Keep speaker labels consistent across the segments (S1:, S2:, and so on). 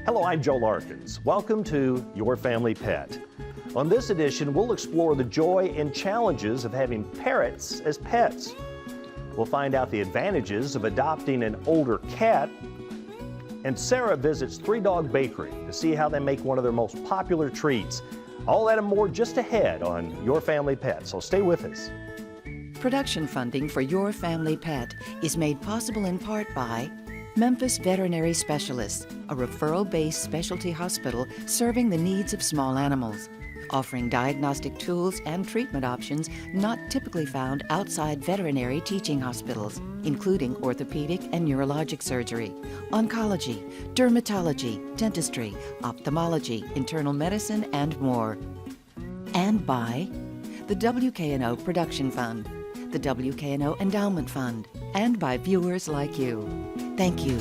S1: Hello, I'm Joe Larkins. Welcome to Your Family Pet. On this edition, we'll explore the joy and challenges of having parrots as pets. We'll find out the advantages of adopting an older cat. And Sarah visits Three Dog Bakery to see how they make one of their most popular treats. All that and more just ahead on Your Family Pet, so stay with us.
S2: Production funding for Your Family Pet is made possible in part by Memphis Veterinary Specialists, a referral-based specialty hospital serving the needs of small animals, offering diagnostic tools and treatment options not typically found outside veterinary teaching hospitals, including orthopedic and neurologic surgery, oncology, dermatology, dentistry, ophthalmology, internal medicine, and more. And by the WKNO Production Fund, the WKNO Endowment Fund, and by viewers like you. Thank you.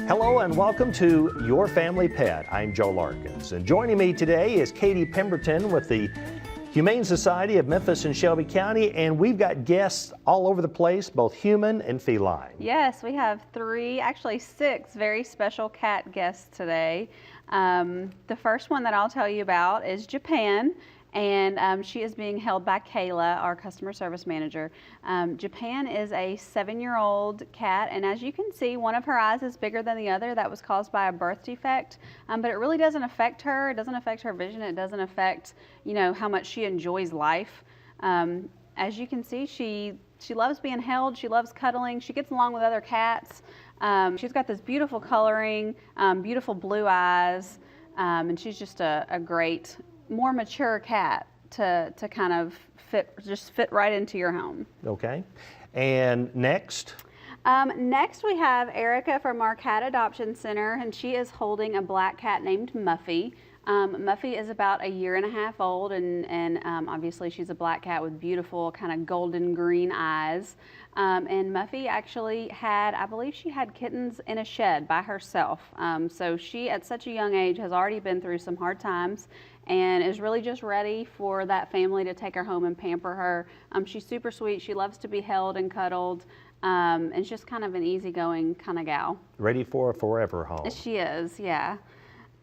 S1: Hello and welcome to Your Family Pet. I'm Joe Larkins, and joining me today is Katie Pemberton with the Humane Society of Memphis and Shelby County, and we've got guests all over the place, both human and feline.
S3: Yes, we have six very special cat guests today. The first one that I'll tell you about is Japan, and she is being held by Kayla, our customer service manager. Japan is a 7-year-old cat, and as you can see, one of her eyes is bigger than the other. That was caused by a birth defect, but it really doesn't affect her. It doesn't affect her vision. It doesn't affect, how much she enjoys life. As you can see, she loves being held. She loves cuddling. She gets along with other cats. She's got this beautiful coloring, beautiful blue eyes, and she's just a great, more mature cat to kind of fit right into your home.
S1: Okay. And next?
S3: Next we have Erica from our Cat Adoption Center, and she is holding a black cat named Muffy. Muffy is about 1.5 years old, and obviously she's a black cat with beautiful kind of golden green eyes. And Muffy actually I believe she had kittens in a shed by herself. So she, at such a young age, has already been through some hard times and is really just ready for that family to take her home and pamper her. She's super sweet. She loves to be held and cuddled. And she's just kind of an easygoing kind of gal.
S1: Ready for a forever home.
S3: She is, yeah.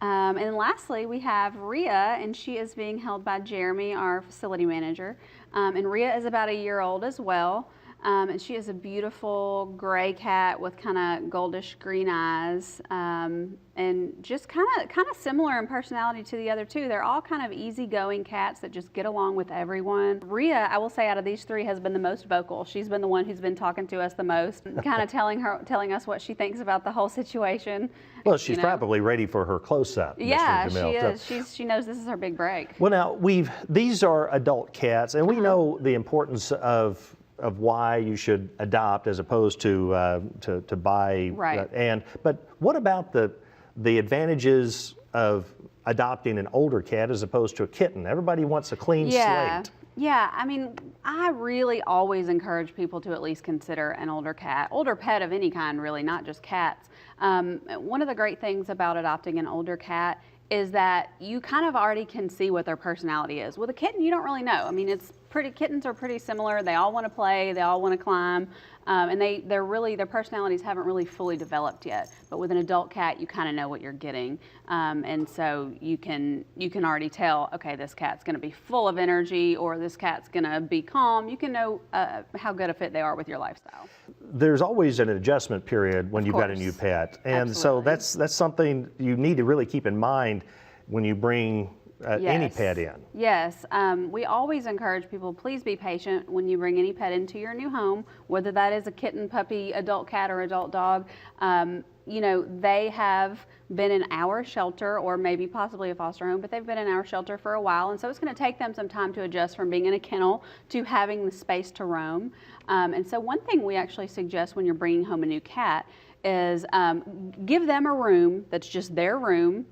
S3: And lastly, we have Rhea, and she is being held by Jeremy, our facility manager. And Rhea is about 1 year old as well. And she is a beautiful gray cat with kind of goldish green eyes, and just kind of similar in personality to the other two. They're all kind of easygoing cats that just get along with everyone. Rhea, I will say, out of these three, has been the most vocal. She's been the one who's been talking to us the most, kind of telling us what she thinks about the whole situation.
S1: Well, she's probably ready for her close-up.
S3: Yeah, she is. She knows this is her big break.
S1: Well, now these are adult cats, and we know the importance of why you should adopt as opposed to buy.
S3: Right.
S1: But what about the advantages of adopting an older cat as opposed to a kitten? Everybody wants a clean slate.
S3: Yeah, I mean, I really always encourage people to at least consider an older pet of any kind, really, not just cats. One of the great things about adopting an older cat is that you kind of already can see what their personality is. With a kitten, you don't really know. I mean, kittens are pretty similar. They all want to play, they all want to climb, and their personalities haven't really fully developed yet. But with an adult cat, you kind of know what you're getting, and so you can already tell, okay, this cat's going to be full of energy, or this cat's going to be calm. You can know how good a fit they are with your lifestyle.
S1: There's always an adjustment period when you've got a new pet, and so that's something you need to really keep in mind when you bring any pet in.
S3: Yes, we always encourage people, please be patient when you bring any pet into your new home, whether that is a kitten, puppy, adult cat, or adult dog. They have been in our shelter, or maybe possibly a foster home, but they've been in our shelter for a while, and so it's going to take them some time to adjust from being in a kennel to having the space to roam. And so one thing we actually suggest when you're bringing home a new cat is give them a room that's just their room.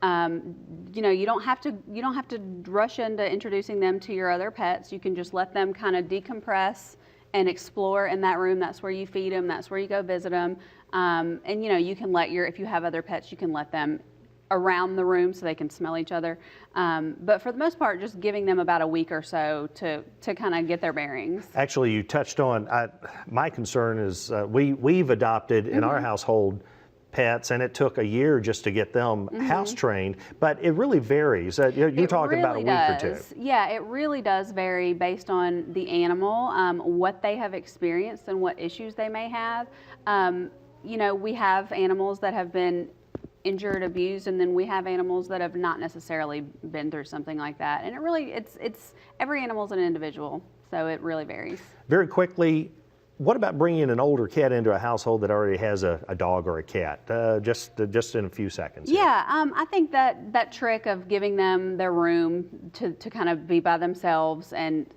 S3: You don't have to rush into introducing them to your other pets. You can just let them kind of decompress and explore in that room. That's where you feed them. That's where you go visit them. And you can let if you have other pets, you can let them around the room so they can smell each other. But for the most part, just giving them about a week or so to kind of get their bearings.
S1: Actually, you touched on, my concern is we've adopted in our household pets, and it took a year just to get them house trained, but it really varies. You're talking about a week or two.
S3: Yeah, it really does vary based on the animal, what they have experienced and what issues they may have. You know, we have animals that have been injured, abused, and then we have animals that have not necessarily been through something like that. And it really, it's every animal's an individual, so it really varies.
S1: Very quickly, what about bringing an older cat into a household that already has a dog or a cat? Just in a few seconds.
S3: Yeah, I think that trick of giving them their room to kind of be by themselves and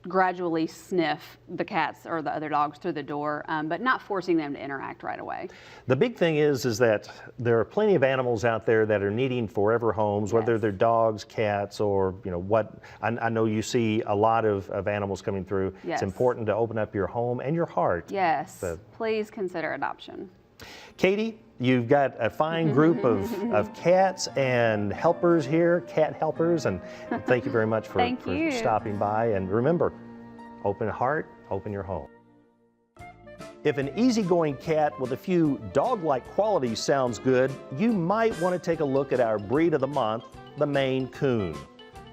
S3: gradually sniff the cats or the other dogs through the door, but not forcing them to interact right away.
S1: The big thing is that there are plenty of animals out there that are needing forever homes, whether they're dogs, cats, or what. I know you see a lot of animals coming through.
S3: Yes.
S1: It's important to open up your home and your heart.
S3: Yes, please consider adoption.
S1: Katie, you've got a fine group of cats and helpers here, cat helpers, and thank you very much for stopping by. And remember, open heart, open your home. If an easygoing cat with a few dog-like qualities sounds good, you might want to take a look at our breed of the month, the Maine Coon.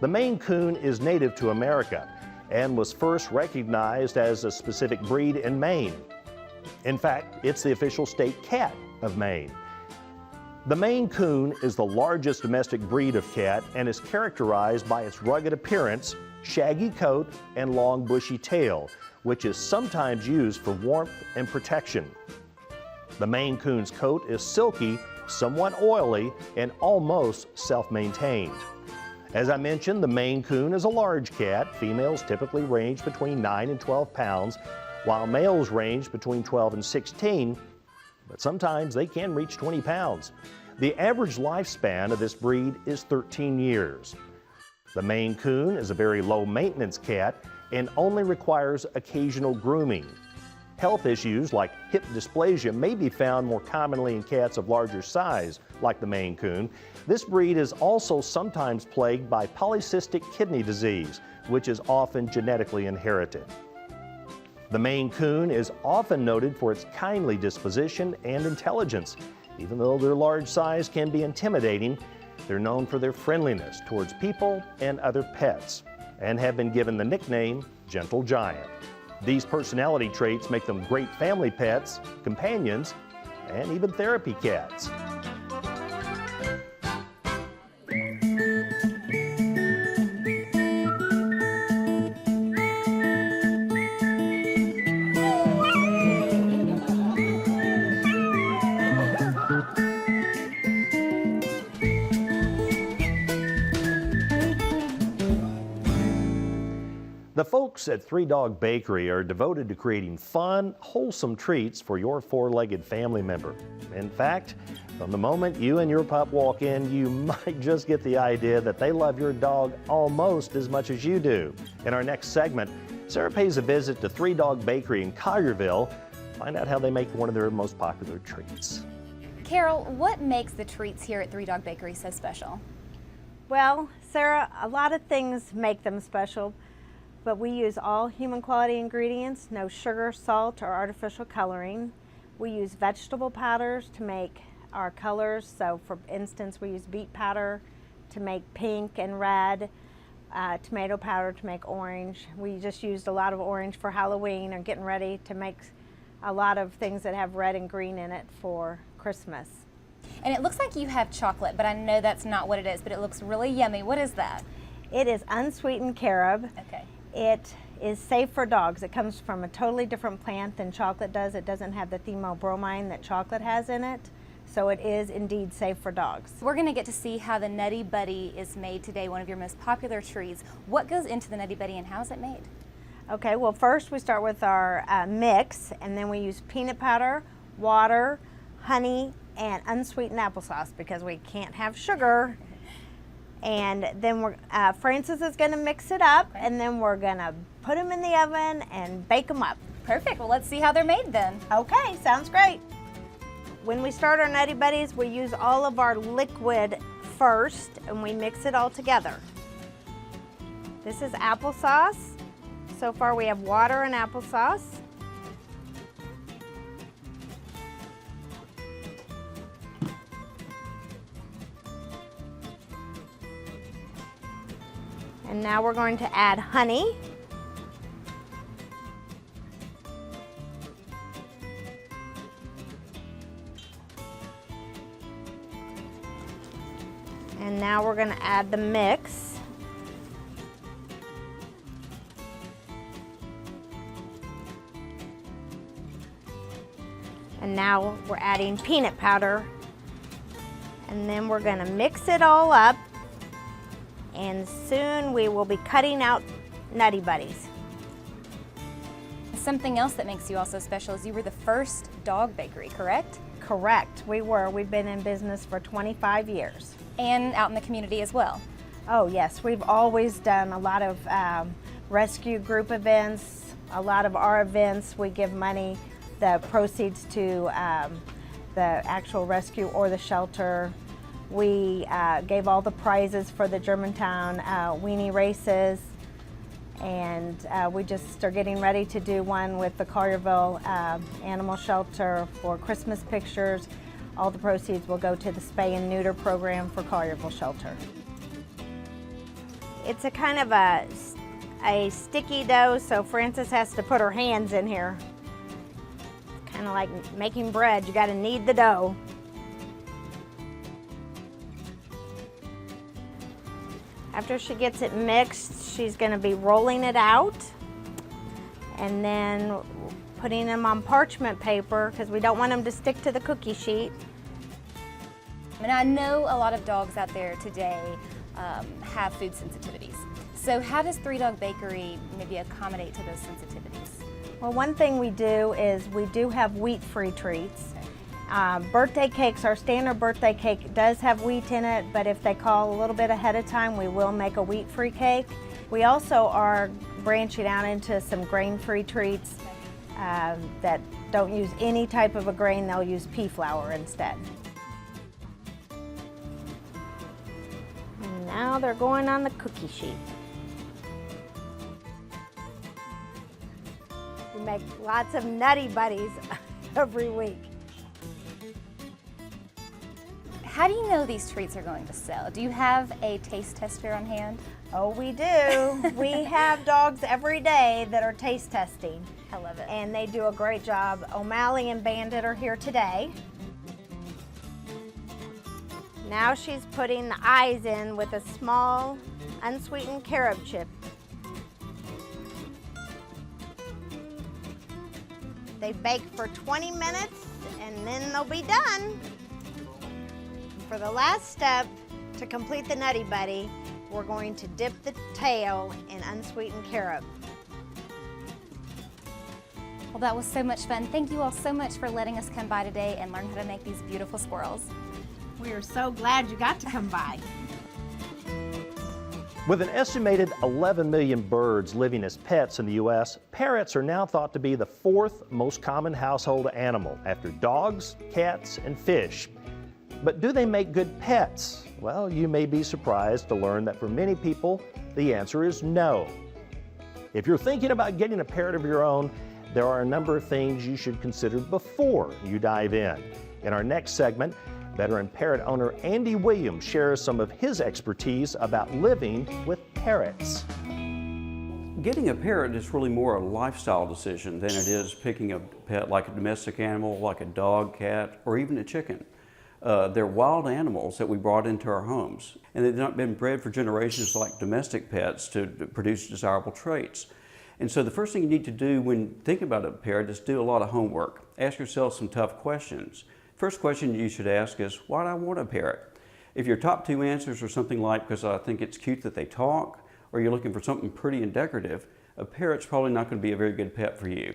S1: The Maine Coon is native to America and was first recognized as a specific breed in Maine. In fact, it's the official state cat of Maine. The Maine Coon is the largest domestic breed of cat and is characterized by its rugged appearance, shaggy coat, and long bushy tail, which is sometimes used for warmth and protection. The Maine Coon's coat is silky, somewhat oily, and almost self-maintained. As I mentioned, the Maine Coon is a large cat. Females typically range between 9 and 12 pounds, while males range between 12 and 16, but sometimes they can reach 20 pounds. The average lifespan of this breed is 13 years. The Maine Coon is a very low-maintenance cat and only requires occasional grooming. Health issues like hip dysplasia may be found more commonly in cats of larger size, like the Maine Coon. This breed is also sometimes plagued by polycystic kidney disease, which is often genetically inherited. The Maine Coon is often noted for its kindly disposition and intelligence. Even though their large size can be intimidating, they're known for their friendliness towards people and other pets, and have been given the nickname Gentle Giant. These personality traits make them great family pets, companions, and even therapy cats. The folks at Three Dog Bakery are devoted to creating fun, wholesome treats for your four-legged family member. In fact, from the moment you and your pup walk in, you might just get the idea that they love your dog almost as much as you do. In our next segment, Sarah pays a visit to Three Dog Bakery in Collierville. Find out how they make one of their most popular treats.
S4: Carol, what makes the treats here at Three Dog Bakery so special?
S5: Well, Sarah, a lot of things make them special, but we use all human quality ingredients, no sugar, salt, or artificial coloring. We use vegetable powders to make our colors. So for instance, we use beet powder to make pink and red, tomato powder to make orange. We just used a lot of orange for Halloween and getting ready to make a lot of things that have red and green in it for Christmas.
S4: And it looks like you have chocolate, but I know that's not what it is, but it looks really yummy. What is that?
S5: It is unsweetened carob.
S4: Okay.
S5: It is safe for dogs. It comes from a totally different plant than chocolate does. It doesn't have the theobromine that chocolate has in it. So it is indeed safe for dogs.
S4: We're going to get to see how the Nutty Buddy is made today, one of your most popular treats. What goes into the Nutty Buddy and how is it made?
S5: Okay, well first we start with our mix, and then we use peanut powder, water, honey, and unsweetened applesauce because we can't have sugar. And then Frances is going to mix it up, and then we're going to put them in the oven and bake them up.
S4: Perfect. Well, let's see how they're made then.
S5: Okay, sounds great. When we start our Nutty Buddies, we use all of our liquid first and we mix it all together. This is applesauce. So far we have water and applesauce. And now we're going to add honey. And now we're going to add the mix. And now we're adding peanut powder. And then we're going to mix it all up. And soon we will be cutting out Nutty Buddies.
S4: Something else that makes you also special is you were the first dog bakery, correct?
S5: Correct, we were. We've been in business for 25 years.
S4: And out in the community as well.
S5: Oh yes, we've always done a lot of rescue group events. A lot of our events, we give money, the proceeds to the actual rescue or the shelter. We gave all the prizes for the Germantown weenie races, and we just are getting ready to do one with the Collierville Animal Shelter for Christmas pictures. All the proceeds will go to the spay and neuter program for Collierville Shelter. It's a kind of a sticky dough, so Frances has to put her hands in here. Kind of like making bread, you got to knead the dough. After she gets it mixed, she's going to be rolling it out and then putting them on parchment paper because we don't want them to stick to the cookie sheet.
S4: And I know a lot of dogs out there today have food sensitivities. So how does Three Dog Bakery maybe accommodate to those sensitivities?
S5: Well, one thing we do is we do have wheat-free treats. Birthday cakes, our standard birthday cake does have wheat in it, but if they call a little bit ahead of time, we will make a wheat-free cake. We also are branching out into some grain-free treats that don't use any type of a grain, they'll use pea flour instead. And now they're going on the cookie sheet. We make lots of Nutty Buddies every week.
S4: How do you know these treats are going to sell? Do you have a taste tester on hand?
S5: Oh, we do. We have dogs every day that are taste testing.
S4: I love it.
S5: And they do a great job. O'Malley and Bandit are here today. Now she's putting the eyes in with a small unsweetened carob chip. They bake for 20 minutes and then they'll be done. For the last step, to complete the Nutty Buddy, we're going to dip the tail in unsweetened carob.
S4: Well, that was so much fun. Thank you all so much for letting us come by today and learn how to make these beautiful squirrels.
S5: We are so glad you got to come by.
S1: With an estimated 11 million birds living as pets in the U.S., parrots are now thought to be the fourth most common household animal after dogs, cats, and fish. But do they make good pets? Well, you may be surprised to learn that for many people, the answer is no. If you're thinking about getting a parrot of your own, there are a number of things you should consider before you dive in. In our next segment, veteran parrot owner Andy Williams shares some of his expertise about living with parrots.
S6: Getting a parrot is really more a lifestyle decision than it is picking a pet like a domestic animal, like a dog, cat, or even a chicken. They're wild animals that we brought into our homes, and they've not been bred for generations like domestic pets to produce desirable traits. And so the first thing you need to do when thinking about a parrot is do a lot of homework. Ask yourself some tough questions. First question you should ask is, why do I want a parrot? If your top two answers are something like, because I think it's cute that they talk, or you're looking for something pretty and decorative, a parrot's probably not going to be a very good pet for you.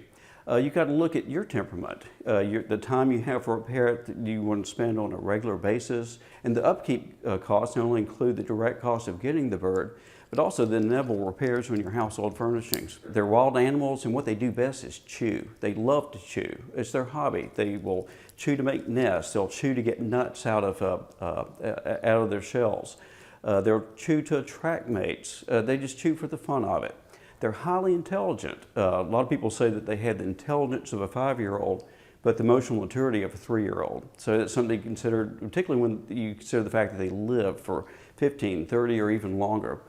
S6: You've got to look at your temperament, the time you have for a parrot that you want to spend on a regular basis, and the upkeep costs not only include the direct cost of getting the bird, but also the inevitable repairs on your household furnishings. They're wild animals, and what they do best is chew. They love to chew. It's their hobby. They will chew to make nests. They'll chew to get nuts out of their shells. They'll chew to attract mates. They just chew for the fun of it. They're highly intelligent. A lot of people say that they have the intelligence of a 5-year-old, but the emotional maturity of a 3-year-old. So that's something considered, particularly when you consider the fact that they live for 15, 30, or even longer.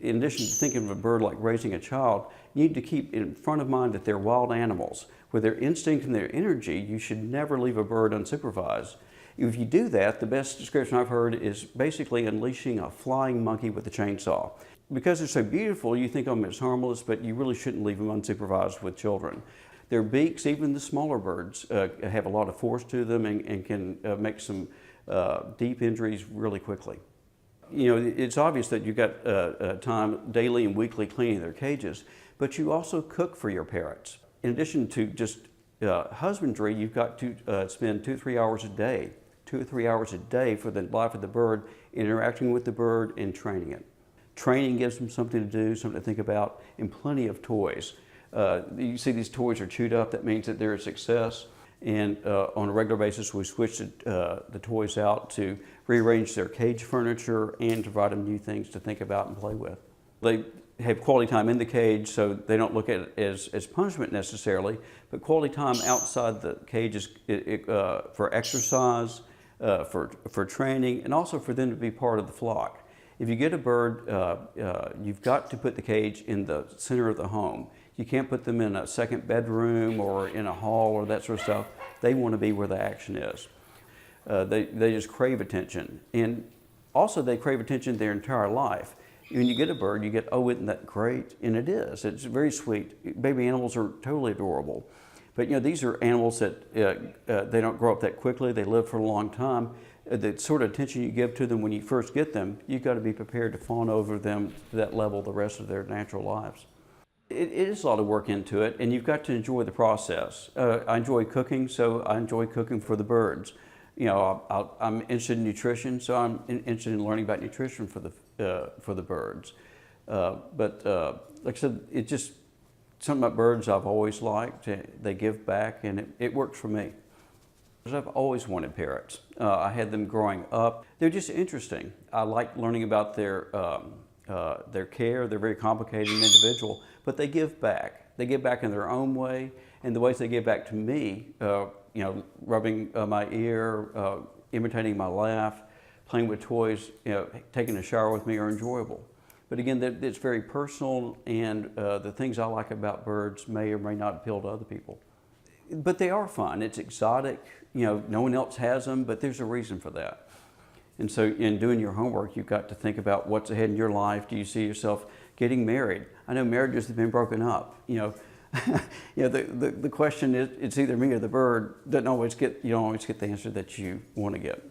S6: In addition to thinking of a bird like raising a child, you need to keep in front of mind that they're wild animals. With their instinct and their energy, you should never leave a bird unsupervised. If you do that, the best description I've heard is basically unleashing a flying monkey with a chainsaw. Because they're so beautiful, you think of them as harmless, but you really shouldn't leave them unsupervised with children. Their beaks, even the smaller birds, have a lot of force to them and can make some deep injuries really quickly. You know, it's obvious that you've got time daily and weekly cleaning their cages, but you also cook for your parrots. In addition to just husbandry, you've got to spend 2 or 3 hours a day, 2 or 3 hours a day for the life of the bird, interacting with the bird and training it. Training gives them something to do, something to think about, and plenty of toys. You see these toys are chewed up, that means that they're a success. And on a regular basis, we switch the toys out to rearrange their cage furniture and to provide them new things to think about and play with. They have quality time in the cage, so they don't look at it as punishment necessarily, but quality time outside the cage is for exercise, for training, and also for them to be part of the flock. If you get a bird, you've got to put the cage in the center of the home. You can't put them in a second bedroom or in a hall or that sort of stuff. They want to be where the action is. They just crave attention. And also they crave attention their entire life. When you get a bird, you get, oh, isn't that great? And it is. It's very sweet. Baby animals are totally adorable. But you know, these are animals that they don't grow up that quickly. They live for a long time. The sort of attention you give to them when you first get them, you've got to be prepared to fawn over them to that level the rest of their natural lives. It is a lot of work into it, and you've got to enjoy the process. I enjoy cooking, so I enjoy cooking for the birds. You know, I'm interested in nutrition, so I'm interested in learning about nutrition for the birds. But like I said, it's just something about birds I've always liked. They give back, and it works for me. I've always wanted parrots. I had them growing up. They're just interesting. I like learning about their care. They're very complicated and individual, but they give back. They give back in their own way, and the ways they give back to me, you know, rubbing my ear, imitating my laugh, playing with toys, you know, taking a shower with me are enjoyable. But again, it's very personal, and the things I like about birds may or may not appeal to other people. But they are fun. It's exotic. You know, no one else has them, but there's a reason for that. And so in doing your homework, you've got to think about what's ahead in your life. Do you see yourself getting married? I know marriages have been broken up. You know, you know, the question is, it's either me or the bird. You don't always get the answer that you want to get.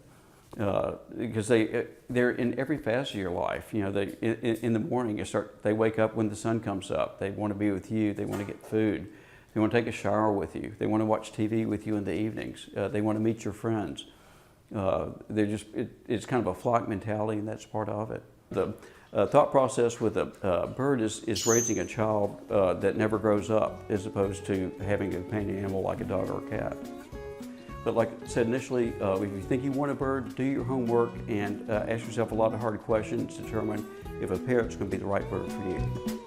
S6: Because they're in every facet of your life. You know, in the morning they wake up when the sun comes up. They want to be with you. They want to get food. They want to take a shower with you. They want to watch TV with you in the evenings. They want to meet your friends. It's kind of a flock mentality, and that's part of it. The thought process with a bird is raising a child that never grows up, as opposed to having a companion animal like a dog or a cat. But like I said initially, if you think you want a bird, do your homework and ask yourself a lot of hard questions to determine if a parrot's going to be the right bird for you.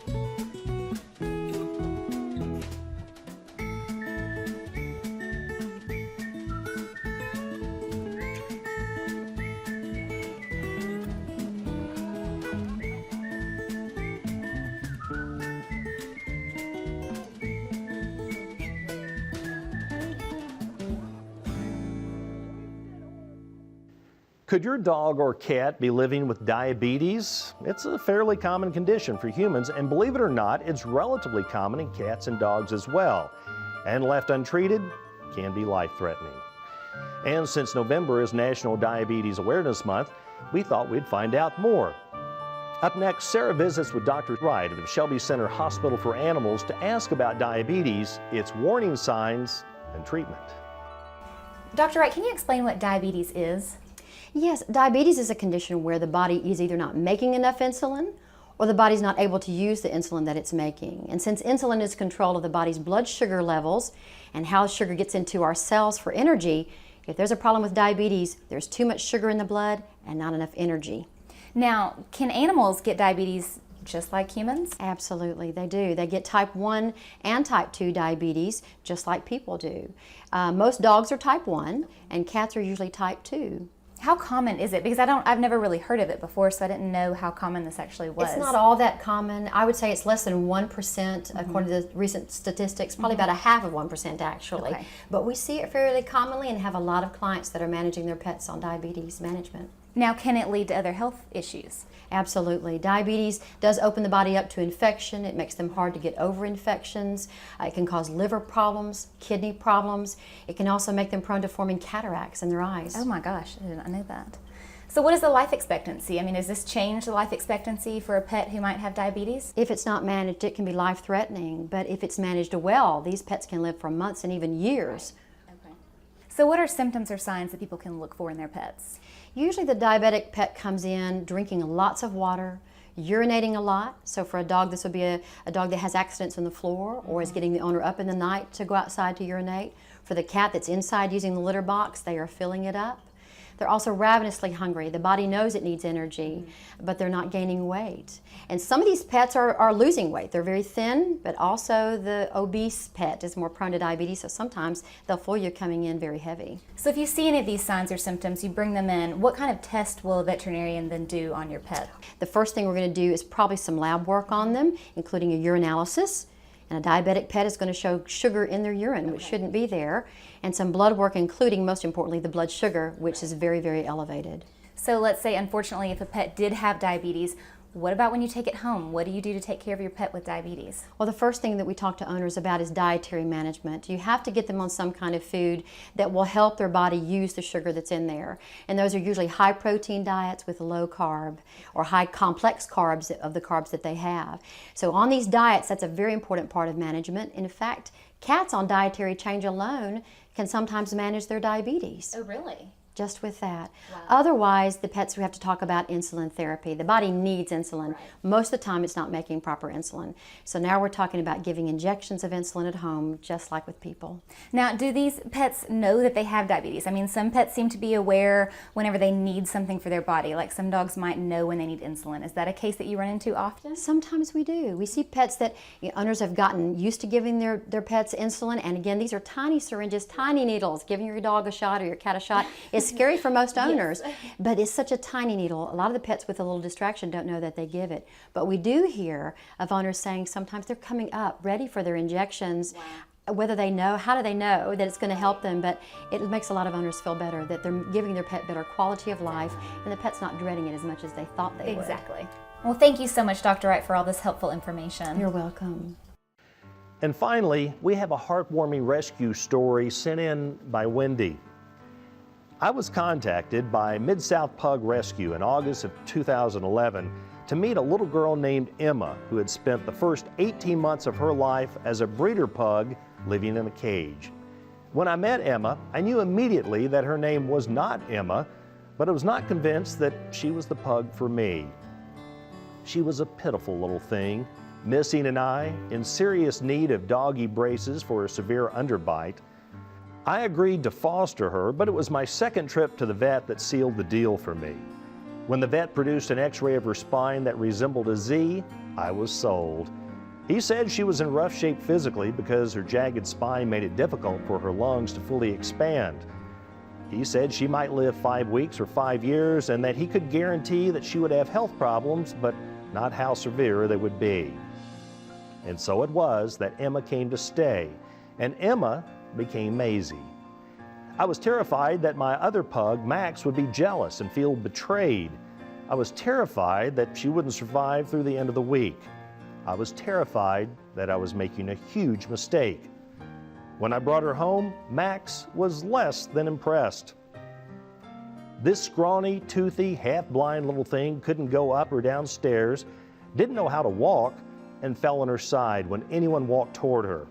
S1: Could your dog or cat be living with diabetes? It's a fairly common condition for humans, and believe it or not, it's relatively common in cats and dogs as well. And left untreated, can be life-threatening. And since November is National Diabetes Awareness Month, we thought we'd find out more. Up next, Sarah visits with Dr. Wright of Shelby Center Hospital for Animals to ask about diabetes, its warning signs, and treatment.
S7: Dr. Wright, can you explain what diabetes is?
S8: Yes, diabetes is a condition where the body is either not making enough insulin or the body's not able to use the insulin that it's making. And since insulin is control of the body's blood sugar levels and how sugar gets into our cells for energy, if there's a problem with diabetes, there's too much sugar in the blood and not enough energy.
S7: Now, can animals get diabetes just like humans?
S8: Absolutely, they do. They get type 1 and type 2 diabetes just like people do. Most dogs are type 1 and cats are usually type 2.
S7: How common is it? Because I've never really heard of it before, so I didn't know how common this actually was.
S8: It's not all that common. I would say it's less than 1% according to the recent statistics, probably about a half of 1% actually.
S7: Okay.
S8: But we see it fairly commonly and have a lot of clients that are managing their pets on diabetes management.
S7: Now, can it lead to other health issues?
S8: Absolutely. Diabetes does open the body up to infection. It makes them hard to get over infections. It can cause liver problems, kidney problems. It can also make them prone to forming cataracts in their eyes.
S7: Oh my gosh, I did not know that. So what is the life expectancy? I mean, does this change the life expectancy for a pet who might have diabetes?
S8: If it's not managed, it can be life-threatening. But if it's managed well, these pets can live for months and even years.
S7: Okay. So what are symptoms or signs that people can look for in their pets?
S8: Usually the diabetic pet comes in drinking lots of water, urinating a lot. So for a dog, this would be a dog that has accidents on the floor or is getting the owner up in the night to go outside to urinate. For the cat that's inside using the litter box, they are filling it up. They're also ravenously hungry. The body knows it needs energy, but they're not gaining weight. And some of these pets are losing weight. They're very thin, but also the obese pet is more prone to diabetes, so sometimes they'll fool you coming in very heavy.
S7: So if you see any of these signs or symptoms, you bring them in. What kind of test will a veterinarian then do on your pet?
S8: The first thing we're going to do is probably some lab work on them, including a urinalysis. And a diabetic pet is going to show sugar in their urine, which shouldn't be there, and some blood work, including, most importantly, the blood sugar, which is very, very elevated.
S7: So let's say, unfortunately, if a pet did have diabetes, what about when you take it home? What do you do to take care of your pet with diabetes?
S8: Well, the first thing that we talk to owners about is dietary management. You have to get them on some kind of food that will help their body use the sugar that's in there. And those are usually high protein diets with low carb or high complex carbs of the carbs that they have. So on these diets, that's a very important part of management. In fact, cats on dietary change alone can sometimes manage their diabetes.
S7: Oh, really?
S8: Just with that.
S7: Wow.
S8: Otherwise, the pets, we have to talk about insulin therapy. The body needs insulin.
S7: Right.
S8: Most of the time, it's not making proper insulin. So now we're talking about giving injections of insulin at home, just like with people.
S7: Now, do these pets know that they have diabetes? I mean, some pets seem to be aware whenever they need something for their body, like some dogs might know when they need insulin. Is that a case that you run into often?
S8: Sometimes we do. We see pets that owners have gotten used to giving their pets insulin. And again, these are tiny syringes, tiny needles. Giving your dog a shot or your cat a shot is scary for most owners, but it's such a tiny needle. A lot of the pets with a little distraction don't know that they give it. But we do hear of owners saying sometimes they're coming up ready for their injections. Wow. Whether they know, how do they know that it's going to help them? But it makes a lot of owners feel better that they're giving their pet better quality of life and the pet's not dreading it as much as they thought they would.
S7: Exactly. Well, thank you so much, Dr. Wright, for all this helpful information.
S8: You're welcome.
S1: And finally, we have a heartwarming rescue story sent in by Wendy. I was contacted by Mid-South Pug Rescue in August of 2011 to meet a little girl named Emma who had spent the first 18 months of her life as a breeder pug living in a cage. When I met Emma, I knew immediately that her name was not Emma, but I was not convinced that she was the pug for me. She was a pitiful little thing, missing an eye, in serious need of doggy braces for a severe underbite. I agreed to foster her, but it was my second trip to the vet that sealed the deal for me. When the vet produced an x-ray of her spine that resembled a Z, I was sold. He said she was in rough shape physically because her jagged spine made it difficult for her lungs to fully expand. He said she might live 5 weeks or 5 years and that he could guarantee that she would have health problems, but not how severe they would be. And so it was that Emma came to stay, and Emma became Maisie. I was terrified that my other pug, Max, would be jealous and feel betrayed. I was terrified that she wouldn't survive through the end of the week. I was terrified that I was making a huge mistake. When I brought her home, Max was less than impressed. This scrawny, toothy, half-blind little thing couldn't go up or down stairs, didn't know how to walk, and fell on her side when anyone walked toward her.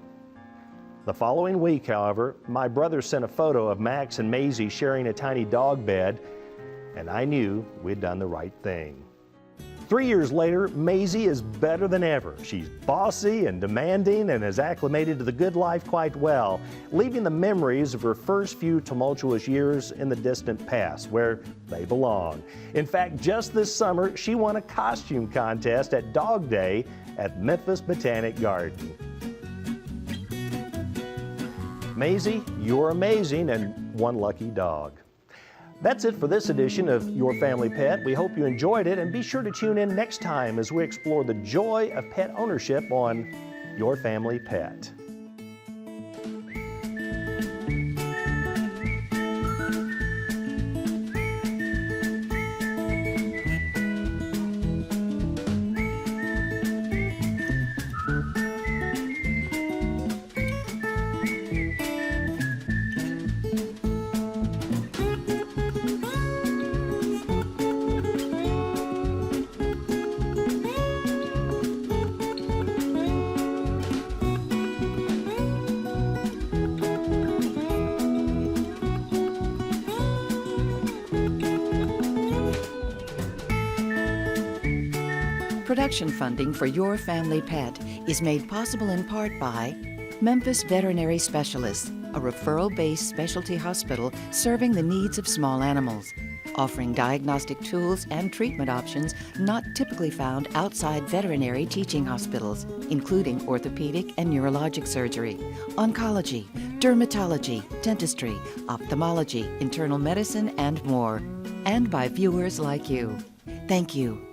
S1: The following week, however, my brother sent a photo of Max and Maisie sharing a tiny dog bed, and I knew we'd done the right thing. 3 years later, Maisie is better than ever. She's bossy and demanding and has acclimated to the good life quite well, leaving the memories of her first few tumultuous years in the distant past, where they belong. In fact, just this summer, she won a costume contest at Dog Day at Memphis Botanic Garden. Maisie, you're amazing and one lucky dog. That's it for this edition of Your Family Pet. We hope you enjoyed it, and be sure to tune in next time as we explore the joy of pet ownership on Your Family Pet.
S2: Production funding for Your Family Pet is made possible in part by Memphis Veterinary Specialists, a referral-based specialty hospital serving the needs of small animals, offering diagnostic tools and treatment options not typically found outside veterinary teaching hospitals, including orthopedic and neurologic surgery, oncology, dermatology, dentistry, ophthalmology, internal medicine, and more. And by viewers like you. Thank you.